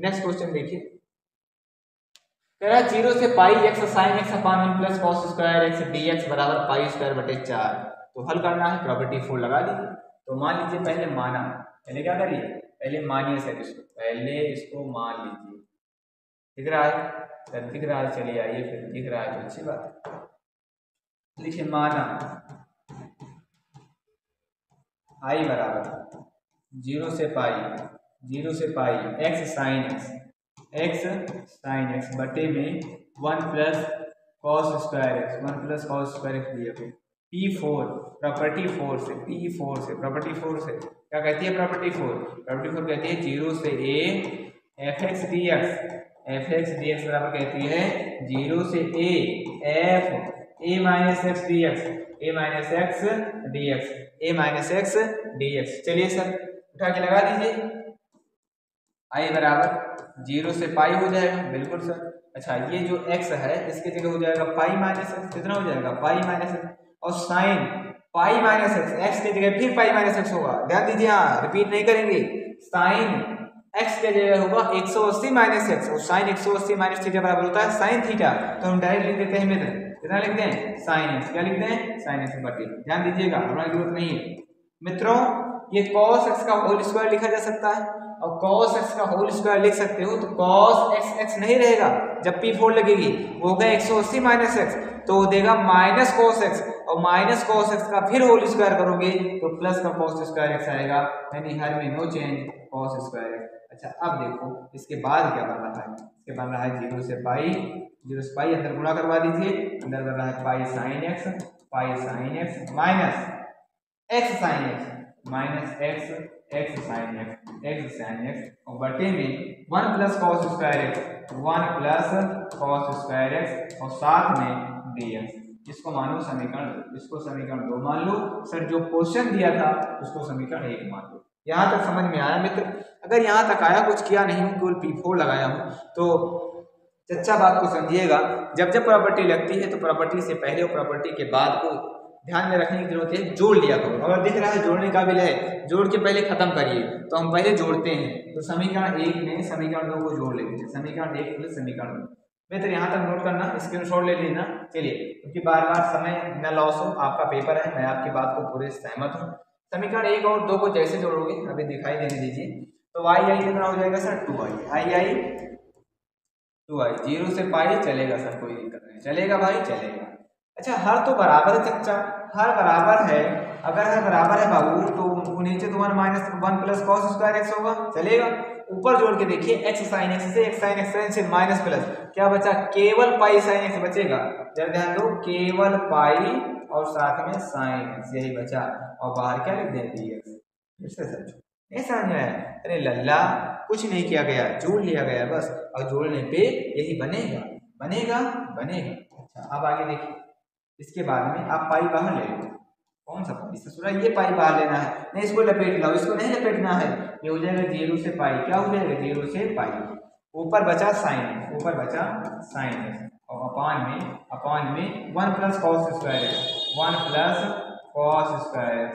Next question देखिए, कह रहा है 0 से पाई एक्स साइन एक्स अपान 1 plus cos square x D x बराबर पाई स्क्वायर बटे 4। तो हल करना है, प्रॉपर्टी 4 लगा दीजिए। तो मान लीजिए पहले माना, पहले क्या करिए, पहले मानिए सर इसको, पहले इसको मान लीजिए। दिख रहा है सर, दिख रहा है, चलिए आइए फिर, दिख रहा है तो अच्छी बात है। लिखिए माना आई बराबर 0 से पाई एक्स साइन एक्स बटे में 1 प्लस कॉस स्क्वायर एक्स दिया फिर P4 प्रॉपर्टी 4 से प्रॉपर्टी 4 से क्या कहती है प्रॉपर्टी 4 कहती है 0 से a F x D x बराबर कहती है 0 से a F a minus x D x चलिए सर उठा के लगा दीजिए। आई बराबर 0 से पाई हो जाएगा, बिल्कुल सर। अच्छा ये जो x है इसके जगह हो जाएगा पाई माइनस एक्स, कितना हो जाएगा पाई माइनस एक्स, और साइन पाई माइनस एक्स के जगह फिर पाई माइनस एक्स होगा, ध्यान दीजिए, हाँ रिपीट नहीं करेंगे। साइन x के जगह होगा 180 माइनस एक्स, और साइन 180 माइनस थीटा बराबर होता है साइन थीटा। तो हम डायरेक्ट लिख देते हैं मित्र, कितना लिखते हैं साइन एक्स, क्या लिखते हैं साइन एक्स बटे, ध्यान दीजिएगा हमारी जरूरत नहीं है मित्रों। ये cos x का होल स्क्वायर लिखा जा सकता है, और cos x का होल स्क्वायर लिख सकते हो तो cos x नहीं रहेगा, जब P4 लगेगी वो होगा 180 माइनस एक्स, तो देगा माइनस cos x, और माइनस cos x का फिर होल स्क्वायर करोगे तो प्लस का cos स्क्वायर x आएगा, यानी हर में no change cos square x। अच्छा अब देखो इसके बाद क्या बन रहा है, इसके बन रहा है 0 से पाई अंदर गुणा करवा दीजिए, अंदर बन रहा है pi sine x minus x sine x minus x sine x और बटे में 1 प्लस कॉस स्क्वायर एक्स और साथ में dx। इसको मानो समीकरण, इसको समीकरण 2 मान लो सर, जो क्वेश्चन दिया था उसको समीकरण 1 मान लो। यहाँ तक समझ में आया मित्र? अगर यहाँ तक आया, कुछ किया नहीं हूँ, केवल P4 लगाया हूँ, तो चच्चा बात को समझिएगा। जब प्रॉपर्टी लगती है तो प्रॉपर्टी से पहले और प्रॉपर्टी के बाद को ध्यान में रखने की जरूरत है, जोड़ लिया करो। अगर दिख रहा है जोड़ने काबिल है, जोड़ के पहले खत्म करिए। तो हम पहले जोड़ते हैं, तो समीकरण 1 में समीकरण 2 को जोड़ लेते हैं, समीकरण 1 प्लस समीकरण 2। मित्र यहाँ तक नोट करना, स्क्रीनशॉट ले लेना। चलिए, क्योंकि बार बार समय न लॉस हो, आपका पेपर है, मैं आपकी बात को पूरे सहमत हूँ। समीकरण 1 और 2 को जैसे जोड़ोगे अभी दिखाई देने दीजिए, तो आई कितना हो जाएगा सर 2i 0 से पाई चलेगा सर, कोई दिक्कत नहीं, चलेगा भाई चलेगा। अच्छा हर तो बराबर है चच्चा, हर बराबर है, अगर हर बराबर है बाबू तो नीचे तो 1 प्लस कॉस स्क्वायर एक्स होगा, चलेगा। ऊपर जोड़ के देखिए एक्स साइन एक्स से माइनस प्लस क्या बचा, केवल पाई साइन एक्स बचेगा। जरा ध्यान दो, केवल पाई और साथ में साइन एक्स, यही बचा, और बाहर क्या लिख दें dx। फिर से समझो, नहीं समझ में आया? अरे लल्ला कुछ नहीं किया गया, जोड़ लिया गया बस, और जोड़ने पे यही बनेगा। अच्छा अब आगे देखिए, इसके बाद में आप पाई बाहर ले लो। कौन सा पाई ससुरा, ये पाई बाहर लेना है, नहीं इसको लपेट लो, इसको नहीं लपेटना है। ये हो जाएगा 0 से पाई, क्या हो जाएगा 0 से पाई, ऊपर बचा साइन और अपान में 1 प्लस कॉस स्क्वायर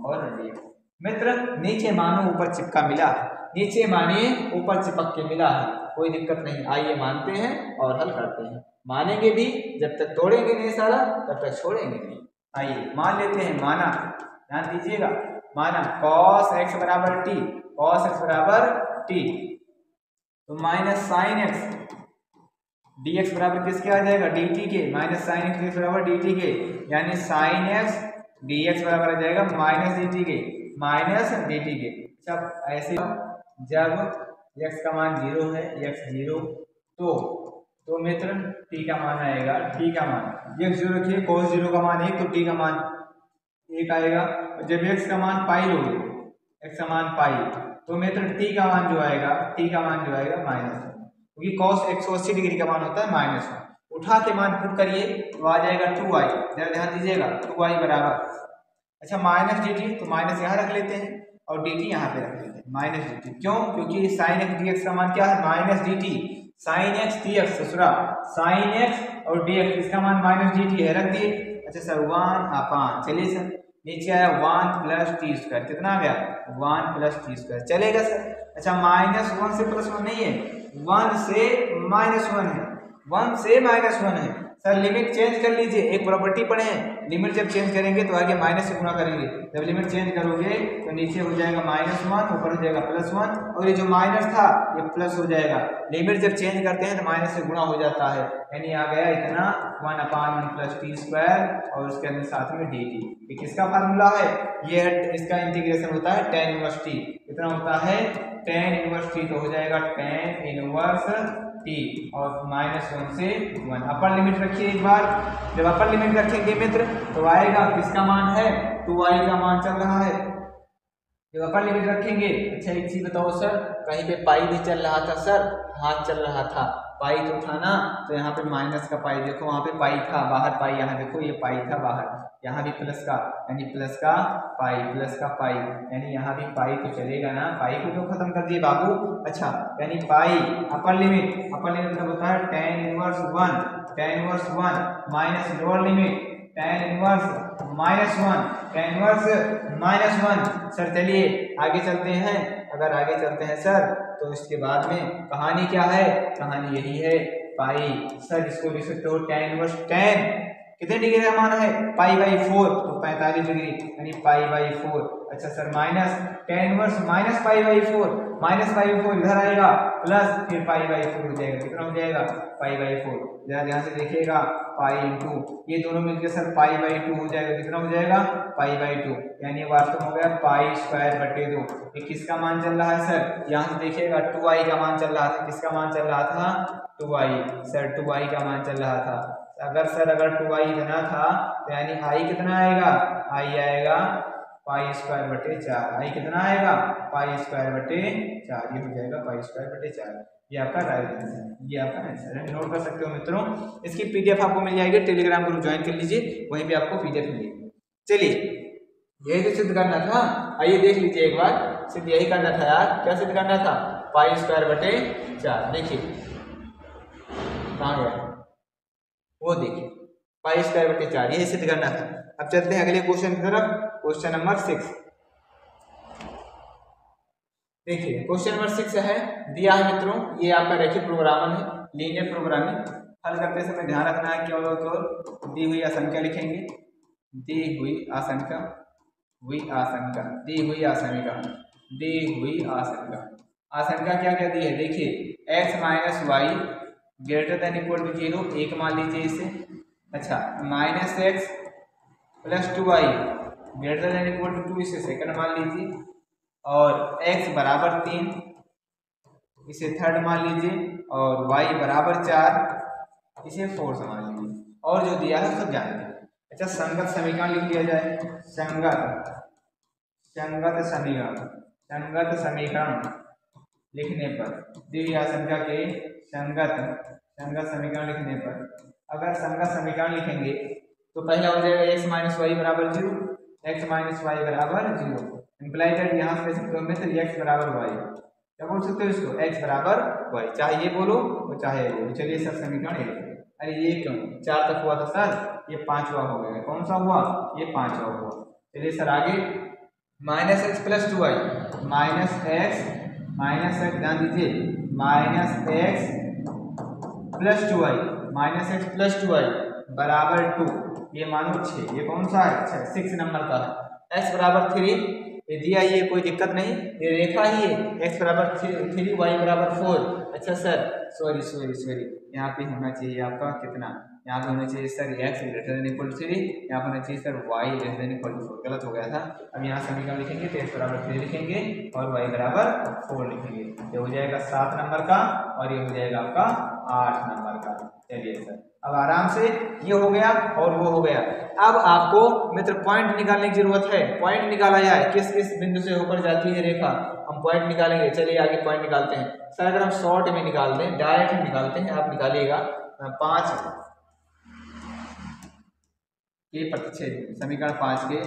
और dx। मित्र नीचे मानो ऊपर चिपका मिला है, नीचे मानिए ऊपर चिपक के मिला है, कोई दिक्कत नहीं। आइए मानते हैं और हल करते हैं, मानेंगे भी, जब तक तोड़ेंगे नहीं सारा तब तक छोड़ेंगे नहीं। आइए मान लेते हैं, माना, ध्यान दीजिएगा, माना cos x बराबर t, तो माइनस साइन एक्स dx बराबर किसके आ जाएगा, dt के, माइनस साइन एक्स dx बराबर dt के, यानी साइन एक्स dx बराबर आ जाएगा माइनस dt के। जब ऐसे जब x का मान 0 है, x 0, तो मित्र t का मान आएगा, t का मान x 0 रखिए, cos 0 का मान 1, तो t का मान 1 आएगा। जब x का मान पाई लोगे, x का मान पाई, तो मित्र t का मान जो आएगा माइनस, क्योंकि cos 180 डिग्री का मान होता है -1। उठा के मान पुट करिए तो आ जाएगा 2i, जरा ध्यान दीजिएगा, 2i बराबर, अच्छा माइनस dt, तो माइनस यहाँ रख लेते हैं और dt यहाँ पे रख लेते हैं, माइनस dt। क्यों? क्योंकि साइन एक्स dx का मान क्या है, minus dt, sine x dx ससुरा, साइन एक्स और dx, इसका मान माइनस dt है, रख दिए। अच्छा सर 1 अपान, चलिए सर नीचे आया 1 प्लस टी स्क्वायर, कितना आ गया 1 प्लस टी स्क्वायर, चलेगा सर। अच्छा -1 से +1 नहीं है, 1 से -1 है, 1 से -1 है सर। लिमिट चेंज कर लीजिए, एक प्रॉपर्टी पढ़े हैं, लिमिट जब चेंज करेंगे तो आगे माइनस से गुणा करेंगे, जब लिमिट चेंज करोगे तो नीचे हो जाएगा -1, ऊपर हो जाएगा +1, और ये जो माइनस था ये प्लस हो जाएगा। लिमिट जब चेंज करते हैं तो माइनस से गुणा हो जाता है, यानी आ गया इतना 1/1 प्लस टी स्क्वायर, और उसके अंदर साथ में dt। ये किसका फार्मूला है, ये इसका इंटीग्रेशन होता है tan इनवर्स t, कितना होता है tan इनवर्स t, तो हो जाएगा tan इनवर्स t, और -1 से 1। अपर लिमिट रखिए एक बार, जब अपर लिमिट रखेंगे मित्र तो आएगा किसका मान है 2i का मान चल रहा है, जब अपर लिमिट रखेंगे। अच्छा एक चीज बताओ सर, कहीं पे पाई भी चल रहा था सर, हाथ चल रहा था, पाई तो था ना, तो यहाँ पे माइनस का पाई देखो, वहाँ पे पाई था बाहर, पाई यहाँ देखो ये पाई था बाहर, यहाँ भी प्लस का, यानी प्लस का पाई, प्लस का पाई, यानी यहाँ भी पाई तो चलेगा ना, पाई को तो खत्म कर दिए बाबू। अच्छा यानी पाई अपर लिमिट मतलब होता है tan inverse 1, tan inverse 1 minus lower limit tan inverse -1, tan inverse -1। Sir चलिए आगे चलते हैं, अगर आगे चलते हैं सर तो इसके बाद में कहानी क्या है, कहानी यही है पाई। सर इसको लिख सकते हो tan इनवर्स, tan कितने डिग्री का मान है π/4, तो 45 डिग्री, यानी π/4। अच्छा सर माइनस tan इनवर्स -π/4, -π/4 इधर आएगा, प्लस फिर π/4 हो जाएगा, कितना हो जाएगा π/4। जरा ध्यान से देखिएगा, पाई इंटू ये दोनों मिलकर सर π/2 हो जाएगा, कितना हो जाएगा π/2, यानी वास्तव में हो गया π²/2। ये किसका मान चल रहा है सर, यहाँ से देखिएगा 2i का मान चल रहा था, किसका मान चल रहा था 2i, सर 2i का मान चल रहा था। अगर 2i बना था तो यानी i कितना आएगा, i आएगा π²/4, i कितना आएगा π²/4, ये हो जाएगा π²/4। ये आपका राइट आंसर है, ये आपका आंसर है, नोट कर सकते हो मित्रों। इसकी पीडीएफ आपको मिल जाएगी, टेलीग्राम ग्रुप ज्वाइन कर लीजिए, वहीं पे आपको पीडीएफ मिलेगी। चलिए यही तो सिद्ध करना था, आइए देख लीजिए एक बार, सिद्ध यही करना था यार, क्या सिद्ध करना था π²/4। देखिए कहाँ गया वो, देखिए π²/4 यही सिद्ध करना था। अब चलते हैं अगले क्वेश्चन की तरफ, क्वेश्चन नंबर 6। देखिए क्वेश्चन नंबर 6 है, दिया है मित्रों, ये आपका रैखिक प्रोग्रामर है, लीनियर प्रोग्रामिंग। हल करते समय ध्यान रखना है केवल और केवल दी हुई आशंका लिखेंगे, दी हुई आशंका, दी हुई आशंका, दी हुई आशंका। आशंका क्या क्या दी है, देखिए x - y > 0, एक मान लीजिए इसे। अच्छा -x + 2y > 2, इसे सेकंड मान लीजिए, और x = 3 इसे थर्ड मान लीजिए, और y = 4 इसे फोर्थ मान लीजिए, और जो दिया है सब जानते हैं। अच्छा संगत समीकरण लिख लिया जाए, संगत समीकरण लिखने पर, दी हुई आशंका के संगत समीकरण लिखने पर, अगर संगत समीकरण लिखेंगे तो पहला हो जाएगा x - y = 0, x - y = 0, imply that यहाँ से सकते हो मित्र x = y, क्या बोल सकते हो इसको x = y, चाहे ये बोलो और चाहे ये बोलो। चलिए सर समीकरण एक, अरे ये क्यों 4 तक हुआ था सर, ये 5वां हो गया, कौन सा हुआ ये 5वां हुआ। चलिए सर आगे -x + 2y, -x ध्यान दीजिए, -x + 2y = 2, ये मानो 6, ये कौन सा है 6 नंबर का है। x = 3 ये दिया, ये कोई दिक्कत नहीं, ये रेखा ही है, x = 3 y = 4। अच्छा सर सॉरी यहाँ पे होना चाहिए आपका कितना, यहाँ पे होना चाहिए सर x > 3, यहाँ पर होना चाहिए सर y > 4, गलत हो गया था। अब यहाँ समीकरण लिखेंगे तो x = 3 लिखेंगे और y = 4 लिखेंगे, ये हो जाएगा 7 नंबर का, और ये हो जाएगा आपका 8 नंबर का। चलिए सर अब आराम से ये हो गया और वो हो गया। अब आपको मित्र पॉइंट निकालने की जरूरत है, पॉइंट निकाला जाए, किस किस बिंदु से होकर जाती है रेखा, हम पॉइंट निकालेंगे। चलिए आगे पॉइंट निकालते हैं सर, अगर हम शॉर्ट में निकाल दें, डायरेक्ट निकालते हैं, आप निकालिएगा 5 के प्रतिच्छेद, समीकरण 5 के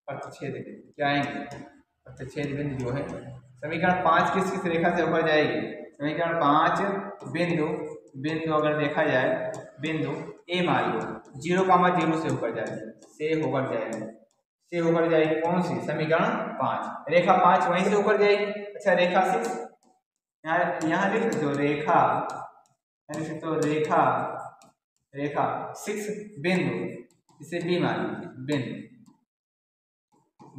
प्रतिच्छेद क्या आएंगे, प्रतिच्छेद बिंदु जो है समीकरण 5 किस किस रेखा से होकर जाएगी, समीकरण 5 बिंदु अगर देखा जाए, बिंदु ए मान लो 0, 0 से होकर जाएगी, से होकर जाएगी कौन सी, समीकरण 5। रेखा 5 वहीं से होकर जाएगी। अच्छा रेखा 6 यहाँ लिख दो, रेखा तो रेखा 6 बिंदु, इसे बी मान लीजिए, बिंदु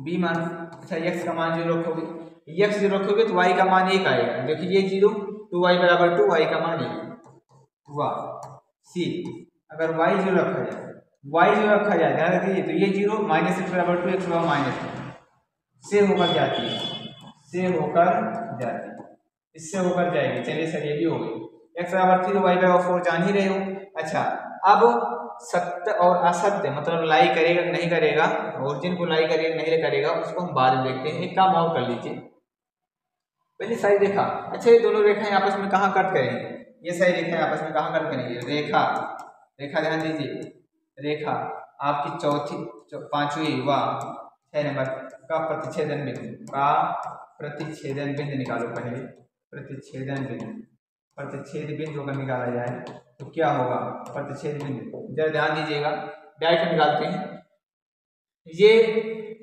बी मान। अच्छा x का मान 0 रखोगे, x 0 रखोगे तो y का मान 1 आएगा। देखिए ये 0, 2y बराबर 2, y का मान 1 हुआ। सी अगर y 0 रखा जाए, ध्यान रखिए, तो ये 0 -x बराबर 2, x बराबर -2 से होकर जाती है, इससे होकर जाएगी। चलिए सर ये भी हो गई। x बराबर 3, y बराबर 4 जान ही रहे हो। अच्छा अब सत्य और असत्य मतलब लाई करेगा नहीं करेगा, ओरिजिन को लाई करेगा नहीं करेगा, उसको हम बाद में देखते हैं। एक काम और कर लीजिए, पहले सारी रेखा। अच्छा ये दोनों रेखाएं आपस में कहाँ कट करेंगे, ये सारी रेखाएं आपस में कहाँ कट करेंगे, रेखा ध्यान दीजिए, रेखा आपकी चौथी 5वीं व 6 नंबर का प्रतिच्छेदन बिंदु निकालो। पहले प्रतिच्छेद बिंदु अगर निकाला जाए तो क्या होगा, प्रतिच्छेद बिंदु जरा ध्यान दीजिएगा, डायरेक्ट निकालते हैं। ये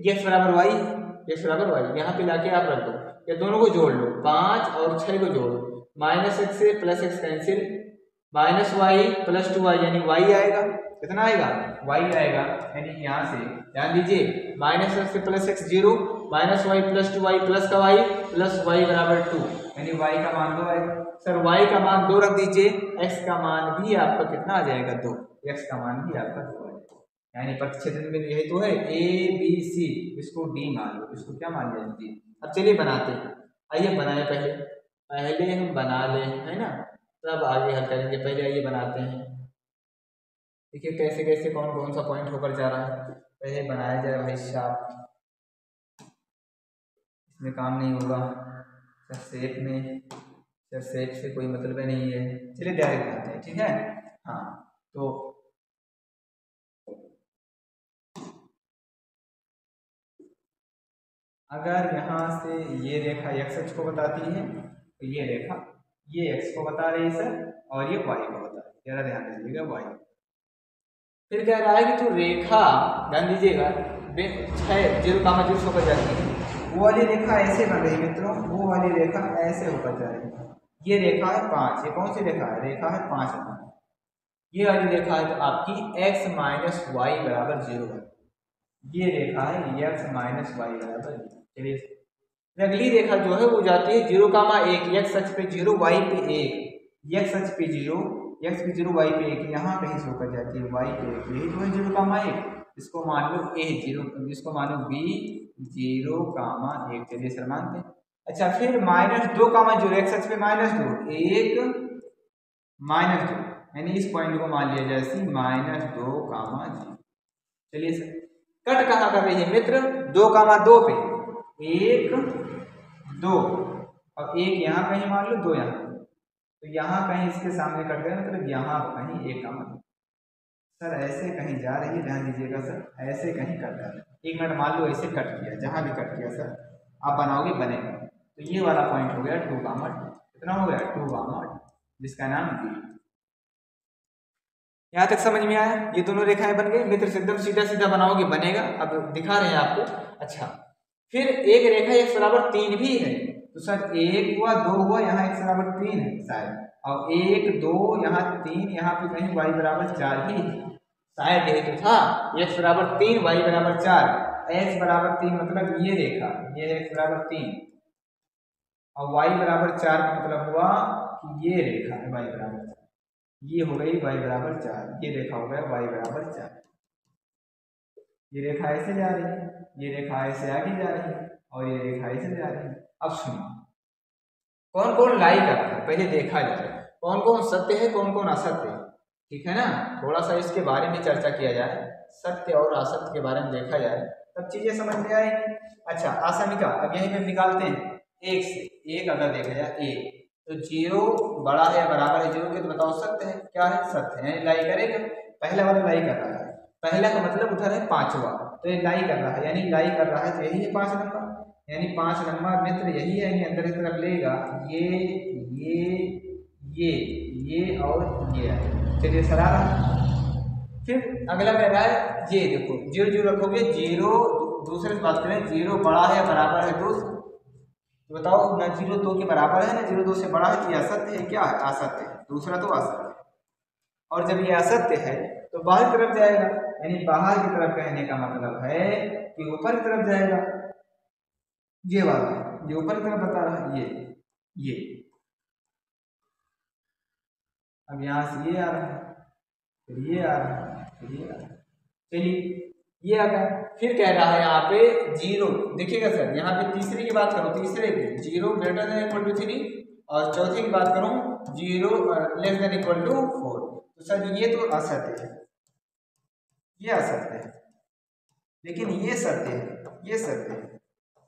x बराबर y, यहाँ पे लाके आप रख दो, ये दोनों को जोड़ लो, 5 और 6 को जोड़ो, -x से +x कैंसिल, -y + 2y यानी y आएगा। कितना आएगा, y आएगा। यानी यहाँ से ध्यान दीजिए, -x से +x 0, -y + 2y प्लस का y प्लस y बराबर 2, यानी y का मान 2 आएगा। सर y का मान 2 रख दीजिए, x का मान भी आपका कितना आ जाएगा, 2, x का मान भी आपका 2 आ जाएगा। यानी प्रतिच्छेदन बिंदु यही तो है, a b c, इसको d मान लो, इसको क्या मान लिया, d। अब चलिए बनाते हैं, आइए बनाए, पहले हम बना ले, है ना, तब आगे हल करेंगे। पहले आइए बनाते हैं, देखिए कैसे कैसे कौन सा पॉइंट होकर जा रहा है। पहले बनाया जाए भाई साहब, इसमें काम नहीं होगा, सेप से कोई मतलब नहीं है। चलिए डायरेक्ट बनाते हैं, ठीक है। हाँ तो अगर यहाँ से ये रेखा x अक्ष को बताती है, तो ये रेखा ये x को बता रही है सर, और ये y को बता रही है, जरा ध्यान दीजिएगा y। फिर कह रहा है कि तो रेखा, ध्यान दीजिएगा, 0, 0 होकर जाती है, वो वाली रेखा ऐसे बन रही मित्रों, वो वाली रेखा ऐसे होकर जा रही है। ये रेखा है 5, ये कौन सी रेखा है, रेखा है 5। ये वाली रेखा है तो आपकी x - y बराबर 0 है, ये रेखा है x - y बराबर 0। चलिए अगली रेखा जो है वो जाती है 0,1, x अक्ष पे 0, y पे 1, x अक्ष पे 0, x पे 0, y पे 1, यहाँ कहीं से होकर जाती है y पे 1, यही तो है 0,1। इसको मान लो a 0, इसको मानो b 0,1। चलिए सर मानते हैं। अच्छा फिर -2, x अक्ष पे -2, 1 -2, यानी इस पॉइंट को मान लिया जाए -2,0। चलिए सर कट कहाँ कर रही है मित्र, 2,2 पे, 1 2 और 1 यहाँ कहीं मान लो, 2 यहाँ, तो यहाँ कहीं इसके सामने कट गए, मतलब यहाँ कहीं 1,2। सर ऐसे कहीं जा रही है, ध्यान दीजिएगा सर, ऐसे कहीं कट कर, 1 मिनट मान लो ऐसे कट किया, जहाँ भी कट किया सर आप बनाओगे बनेगा। तो ये वाला पॉइंट हो गया 2,2, कितना हो गया 2,2, जिसका नाम बी। यहाँ तक समझ में आया, ये दोनों रेखाएं बन गई मित्र, से एकदम सीधा सीधा बनाओगे बनेगा, अब दिखा रहे हैं आपको। अच्छा फिर एक रेखा x बराबर 3 भी है, तो सर 1 हुआ 2 हुआ, यहाँ x बराबर 3 है शायद, और 1 2 यहाँ 3, यहाँ पे कहीं y बराबर 4 भी है शायद, यही तो था, x बराबर 3 y बराबर 4, x बराबर 3 मतलब ये रेखा, ये x बराबर 3 और y बराबर 4 का मतलब हुआ कि ये रेखा है y बराबर 4, ये हो गई y बराबर 4, ये रेखा हो गया y बराबर 4। ये रेखा ऐसे जा रही है, ये रेखा ऐसे आगे जा रही है, और ये रेखा ऐसे जा रही है। अब सुनो कौन कौन लाई कर रहा है, पहले देखा जाए कौन कौन सत्य है कौन कौन असत्य है, ठीक है ना। थोड़ा सा इसके बारे में चर्चा किया जाए, सत्य और असत्य के बारे में देखा जाए, तब चीजें समझ में आएंगी। अच्छा आसामिका, अब यहीं पे निकालते हैं, 1 से 1 अगर देखा जाए 1, तो 0 बड़ा है या बराबर है 0 के, तो बताओ सत्य है, क्या है, सत्य है, लाई करेगा। पहला वाला लाई कर रहा है, पहला का मतलब उधर है 5वां, तो ये लाई कर रहा है, यानी लाई कर रहा है तो यही है 5 नंबर, यानी 5 नंबर मित्र यही है, यानी अंदर की तरफ लेगा ये और ये है। चलिए सरारा। फिर अगला कह रहा है ये देखो 0 0 रखोगे 0 दूसरे से बात करें, 0 बड़ा है या बराबर है 2, तो बताओ ना 0 2 के बराबर है ना 0 2 से बड़ा है, तो ये असत्य है, क्या है असत्य है, दूसरा तो असत्य है। और जब ये असत्य है तो बाहर की तरफ जाएगा, यानी बाहर की तरफ कहने का मतलब है कि ऊपर की तरफ जाएगा। ये वाला ये ऊपर की तरफ बता रहा है, ये अब यहाँ से ये आ रहा है, फिर ये आ रहा है, फिर ये आ रहा है, चलिए ये आ गया। फिर कह रहा है यहाँ पे 0, देखिएगा सर यहाँ पे तीसरे की बात करूँ, तीसरे की 0 ग्रेटर देन इक्वल टू 3 और चौथे की बात करूँ 0 लेस देन इक्वल टू 4, तो सर ये तो असत्य है, ये असत्य है, लेकिन ये सत्य है, ये सत्य है।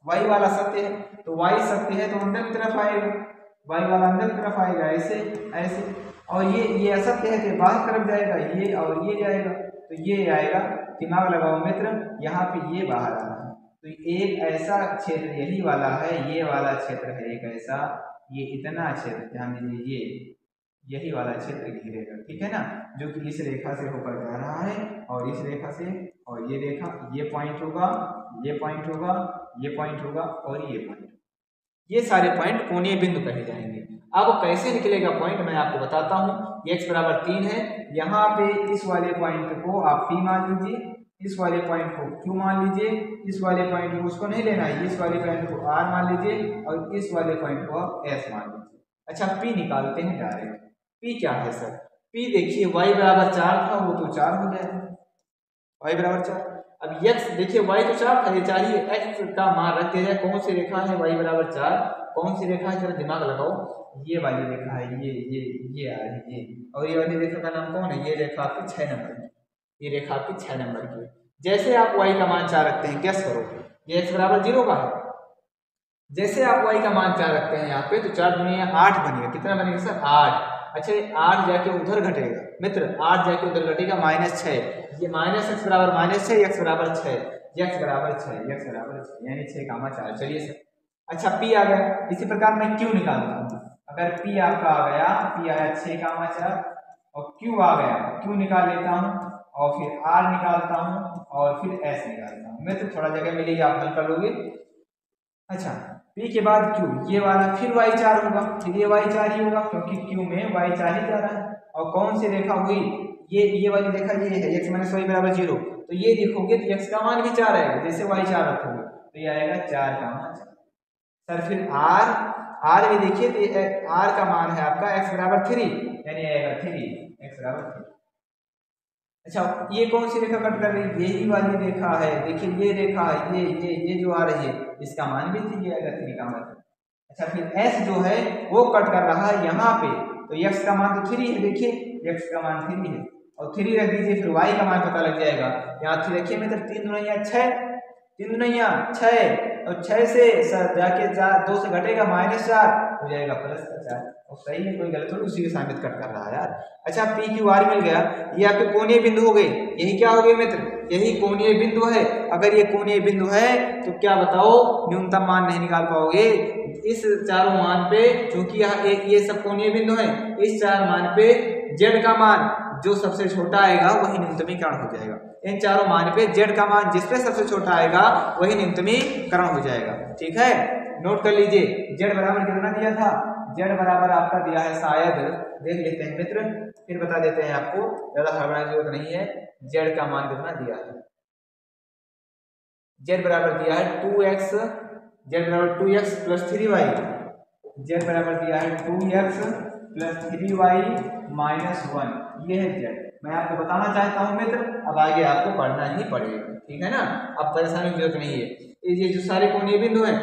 y वाला सत्य है, तो y सत्य है तो अंदर की तरफ आएगा, y वाला अंदर की तरफ आएगा, ऐसे ऐसे, और ये असत्य है तो बाहर की तरफ जाएगा, ये और ये जाएगा, तो ये आएगा। दिमाग लगाओ मित्र, यहाँ पे ये बाहर आ रहा है, तो एक ऐसा क्षेत्र यही वाला है, ये वाला क्षेत्र है एक ऐसा, ये इतना क्षेत्र, ध्यान दीजिए यही वाला क्षेत्र घेरेगा, ठीक है ना, जो कि इस रेखा से होकर जा रहा है और इस रेखा से, और ये रेखा, ये पॉइंट होगा, ये पॉइंट होगा, ये पॉइंट होगा और ये पॉइंट, ये सारे पॉइंट कोणीय बिंदु कहे जाएंगे। अब कैसे निकलेगा पॉइंट मैं आपको बताता हूँ। x बराबर 3 है, यहाँ पे इस वाले पॉइंट को आप P मान लीजिए, इस वाले पॉइंट को Q मान लीजिए, इस वाले पॉइंट को उसको नहीं लेना है, इस वाले पॉइंट को R मान लीजिए और इस वाले पॉइंट को आप S मान लीजिए। अच्छा P निकालते हैं डायरेक्ट। P क्या है सर? P देखिए y बराबर 4 था, वो तो 4 हो जाएगा, y बराबर 4। अब x देखिए y तो 4 था, ये 4 ही, x का मान रख दिया जाए, कौन सी रेखा है y बराबर 4, कौन सी रेखा है, जरा दिमाग लगाओ, ये वाली रेखा है, ये आ रही है, ये, और ये वाली रेखा का नाम कौन है, ये रेखा आपकी 6 नंबर की, ये रेखा आपकी 6 नंबर की। जैसे आप y का मान 4 रखते हैं, गैस करो, ये x बराबर 0 का है, जैसे आप y का मान 4 रखते हैं यहाँ पे, तो 4 दुनिया 8 बनेगा, कितना बनेगा सर 8। अच्छा 8 जाके उधर घटेगा मित्र, 8 जाके उधर घटेगा -6, ये -x बराबर -6, x बराबर 6, x बराबर 6, x बराबर 6, यानी 6,4। चलिए सर, अच्छा P आ गया, इसी प्रकार मैं Q निकालता हूँ। अगर P आपका आ गया, P आया 6,4 और Q आ गया, Q निकाल लेता हूँ और फिर R निकालता हूँ और फिर S निकालता हूँ। मैं तो थोड़ा जगह मिलेगी, आप हल कर लोगे। अच्छा P के बाद Q, ये वाला फिर y4 होगा, फिर ये y4 ही होगा क्योंकि Q में y4 ही जा रहा है। और कौन सी रेखा हुई, ये वाली रेखा ये है, x माइनस y बराबर 0, तो ये देखोगे तो x का मान भी 4 आएगा, जैसे y4 रखोगे तो ये आएगा 4,4। सर फिर R में देखिए तो R का मान है आपका x बराबर 3, यानी आएगा 3, x बराबर 3। अच्छा ये कौन सी रेखा कट कर रही है, यही वाली रेखा है, देखिए ये रेखा है, ये जो आ रही है, इसका मान भी 3 आएगा, 3 का मान। अच्छा फिर S जो है वो कट कर रहा है यहाँ पे, तो x का मान तो 3 है, देखिए x का मान 3 है और 3 रख दीजिए, फिर y का मान पता लग जाएगा। यहाँ 3 रखिए मतलब 3 दुनिया 6, 3 दुनिया 6 और 6 से सर जाके 4, 2 से घटेगा -4 हो जाएगा +4, और सही है, कोई गलत थोड़ी, उसी के साबित कट कर रहा है यार। अच्छा P Q R मिल गया, ये आपके कोणीय बिंदु हो गए, यही क्या हो गए मित्र, यही कोणीय बिंदु है। अगर ये कोणीय बिंदु है तो क्या बताओ, न्यूनतम मान नहीं निकाल पाओगे इस चारों मान पे, क्योंकि यहाँ ये सब कोणीय बिंदु है, इस 4 मान पे z का मान जो सबसे छोटा आएगा वही न्यूनतमीकरण हो जाएगा। इन चारों मान पे z का मान जिस पे सबसे छोटा आएगा वही न्यूनतमीकरण हो जाएगा, ठीक है। नोट कर लीजिए, z बराबर कितना दिया था, z बराबर आपका दिया है, शायद देख लेते हैं मित्र, फिर बता देते हैं आपको, ज्यादा हड़बड़ाने की जरूरत नहीं है। z का मान कितना दिया है, z बराबर दिया है 2x, z बराबर 2x प्लस 3y, z बराबर दिया है 2x प्लस 3y माइनस 1, ये है z। मैं आपको बताना चाहता हूं मित्र, अब आगे आपको पढ़ना ही पड़ेगा, ठीक है ना, अब परेशानी की जरूरत नहीं है। ये जो सारे कोणीय बिंदु हैं,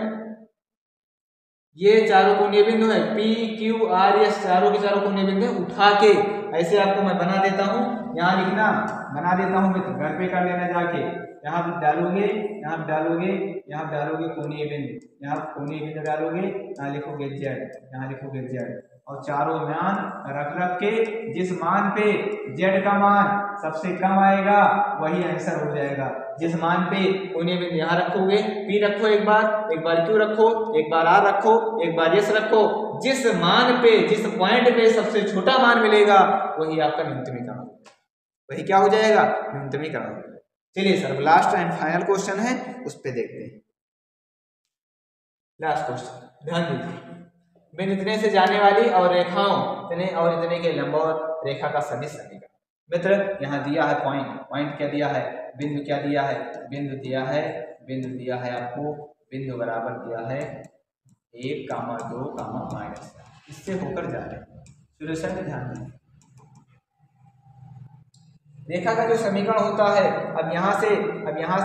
ये चारों कोणीय बिंदु है P Q R, ये चारों के चारों कोणीय बिंदु उठा के ऐसे आपको मैं बना देता हूँ, यहाँ लिखना बना देता हूँ मित्र, घर पे कर लेना जाके, यहाँ पे डालोगे, यहाँ पे डालोगे, यहाँ पे डालोगे कोणीय बिंदु, यहाँ कोणीय बिंदु डालोगे, यहाँ लिखोगे z, यहाँ लिखोगे z, और चारों मान रख के जिस मान पे z का मान सबसे कम आएगा वही आंसर हो जाएगा। जिस मान पे कोणीय बिंदु यहाँ रखोगे, P रखो एक बार Q रखो, एक बार R रखो, एक बार S रखो, जिस मान पे जिस पॉइंट पे सबसे छोटा मान मिलेगा वही आपका न्यूनतमीकरण, वही क्या हो जाएगा, न्यूनतमीकरण। चलिए sir last and final question है, उस पर देखते हैं। लास्ट क्वेश्चन, ध्यान दीजिए। बिंदु इतने से जाने वाली और रेखाओं इतने और इतने के लंबवत रेखा का सदिश समीकरण। मित्र यहाँ दिया है पॉइंट क्या दिया है, बिंदु क्या दिया है, बिंदु दिया है आपको, बिंदु बराबर दिया है 1, 2, माइनस, इससे होकर जा रहे हैं। सोल्यूशन में ध्यान दें, रेखा का जो समीकरण होता है, अब यहाँ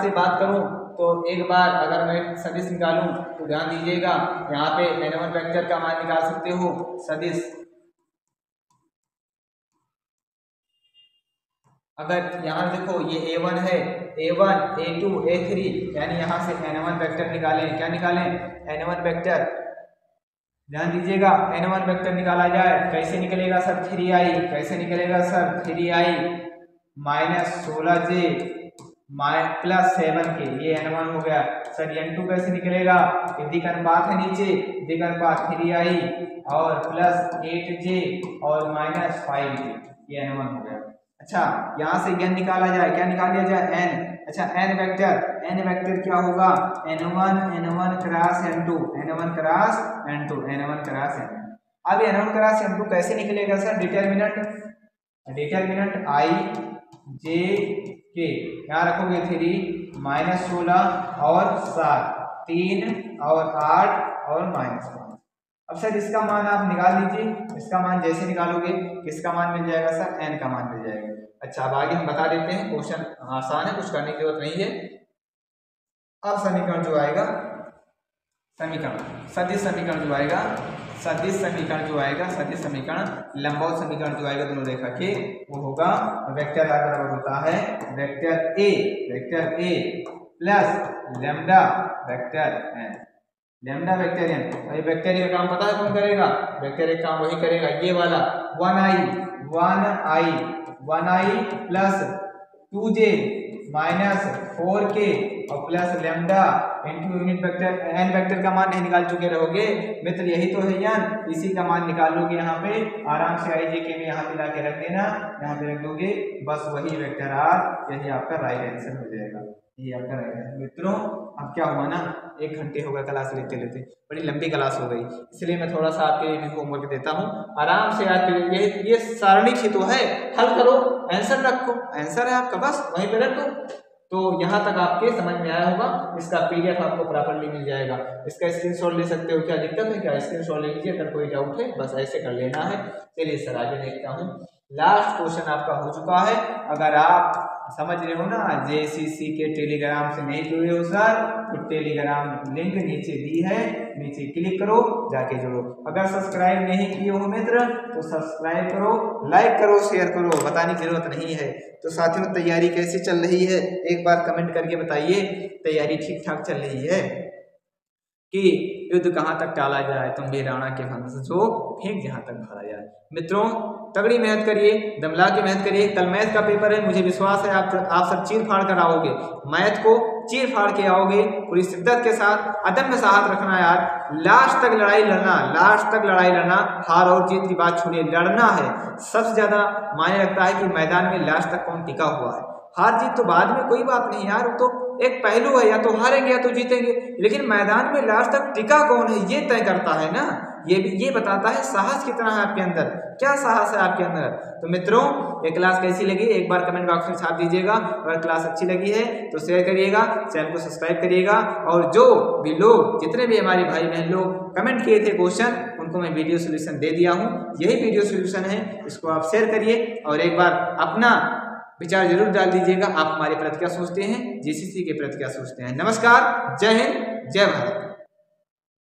से बात करूं तो एक बार अगर मैं सदिश निकालूं तो ध्यान दीजिएगा, यहाँ पे n1 वेक्टर का मान निकाल सकते हो। सदिश अगर यहाँ देखो ये a1 है, a1 a2 a3, यानी यहाँ से n1 वेक्टर निकालें। क्या निकालें, n1 वेक्टर। ध्यान दीजिएगा n1 वेक्टर निकाला जाए कैसे निकलेगा सर, 3i। कैसे निकलेगा sir, 3i minus 16j plus 7k, ये n1 हो गया सर। n2 कैसे निकलेगा, दिक अनुपात है नीचे, दिक अनुपात 3i और प्लस 8j और माइनस 5j, ये n1 हो गया। अच्छा यहाँ से n निकाला जाए, क्या निकाल लिया जाए, n। अच्छा n वेक्टर क्या होगा, n1 cross n2, n1 cross n2, n1 cross n2। अब n1 क्रॉस n2 कैसे निकलेगा sir, determinant i j k, यहाँ रखोगे 3 माइनस 16 और 7, 3 और 8 और माइनस 5। अब सर इसका मान आप निकाल लीजिए, इसका मान जैसे निकालोगे किसका मान मिल जाएगा सर, n का मान मिल जाएगा। अच्छा अब आगे हम बता देते हैं, क्वेश्चन आसान है, कुछ करने की जरूरत नहीं है। अब समीकरण जो आएगा, सदिश समीकरण लंबवत समीकरण जो आएगा दोनों रेखा के, वो होगा वेक्टर r बराबर होता है vector a plus lambda vector n। Lambda vector n, अरे वेक्टर ए का काम पता है कौन करेगा, वेक्टर ए काम वही करेगा, ये वाला 1i plus 2j minus 4k और plus lambda into unit vector n। Vector का मान नहीं निकाल चुके रहोगे मित्र, यही तो है n, इसी का मान निकाल लोगे यहाँ पे आराम से, i j k में यहाँ पे ला के रख देना, यहाँ पे रख दोगे, बस वही वेक्टर r, यही आपका राइट आंसर हो जाएगा, ये आपका राइट आंसर। मित्रों अब क्या हुआ ना, 1 घंटे हो गया क्लास लेते बड़ी लंबी क्लास हो गई, इसलिए मैं थोड़ा सा आपके लिए होमवर्क देता हूँ, आराम से याद करिए। ये सारणी ही तो है, हल करो, आंसर रखो, आंसर है आपका, बस वहीं पे रख दो। तो यहाँ तक आपके समझ में आया होगा, इसका PDF आपको प्रॉपरली मिल जाएगा, इसका स्क्रीनशॉट ले सकते हो। क्या दिक्कत है क्या, स्क्रीनशॉट ले लीजिए, अगर कोई डाउट है बस ऐसे कर लेना है। चलिए सर आगे देखता हूँ, लास्ट क्वेश्चन आपका हो चुका है। अगर आप समझ रहे हो ना, JCC के टेलीग्राम से नहीं जुड़े हो सर, तो टेलीग्राम लिंक नीचे दी है, नीचे क्लिक करो, जाके जुड़ो। अगर सब्सक्राइब नहीं किए हो मित्र तो सब्सक्राइब करो, लाइक करो, शेयर करो, बताने की जरूरत नहीं है। तो साथियों तैयारी कैसे चल रही है, एक बार कमेंट करके बताइए, तैयारी ठीक ठाक चल रही है कि युद्ध कहाँ तक टाला जाए, तुम भी राणा के वंश जो फेंक जहाँ तक भरा जाए। मित्रों तगड़ी मेहनत करिए, दमला के मेहनत करिए, कल मैथ का पेपर है, मुझे विश्वास है आप सब चीर फाड़ कर आओगे, मैथ को चीर फाड़ के आओगे, पूरी शिद्दत के साथ, अदम्य साहस रखना यार, लास्ट तक लड़ाई लड़ना, हार और जीत की बात छोड़िए, लड़ना है। सबसे ज्यादा मायने रखता है कि मैदान में लास्ट तक कौन टिका हुआ है, हार जीत तो बाद में कोई बात नहीं यार, तो एक पहलू है, या तो हारेंगे या तो जीतेंगे, लेकिन मैदान में लास्ट तक टिका कौन है ये तय करता है ना, ये बताता है साहस कितना है आपके अंदर, क्या साहस है आपके अंदर। तो मित्रों ये क्लास कैसी लगी एक बार कमेंट बॉक्स में छाप दीजिएगा, अगर क्लास अच्छी लगी है तो शेयर करिएगा, चैनल को सब्सक्राइब करिएगा, और जो भी लोग जितने भी हमारे भाई बहन लोग कमेंट किए थे क्वेश्चन, उनको मैं वीडियो सोल्यूशन दे दिया हूँ, यही वीडियो सोल्यूशन है, इसको आप शेयर करिए और एक बार अपना विचार जरूर डाल दीजिएगा, आप हमारे प्रति क्या सोचते हैं, JCC के प्रति क्या सोचते हैं। नमस्कार, जय हिंद, जय भारत।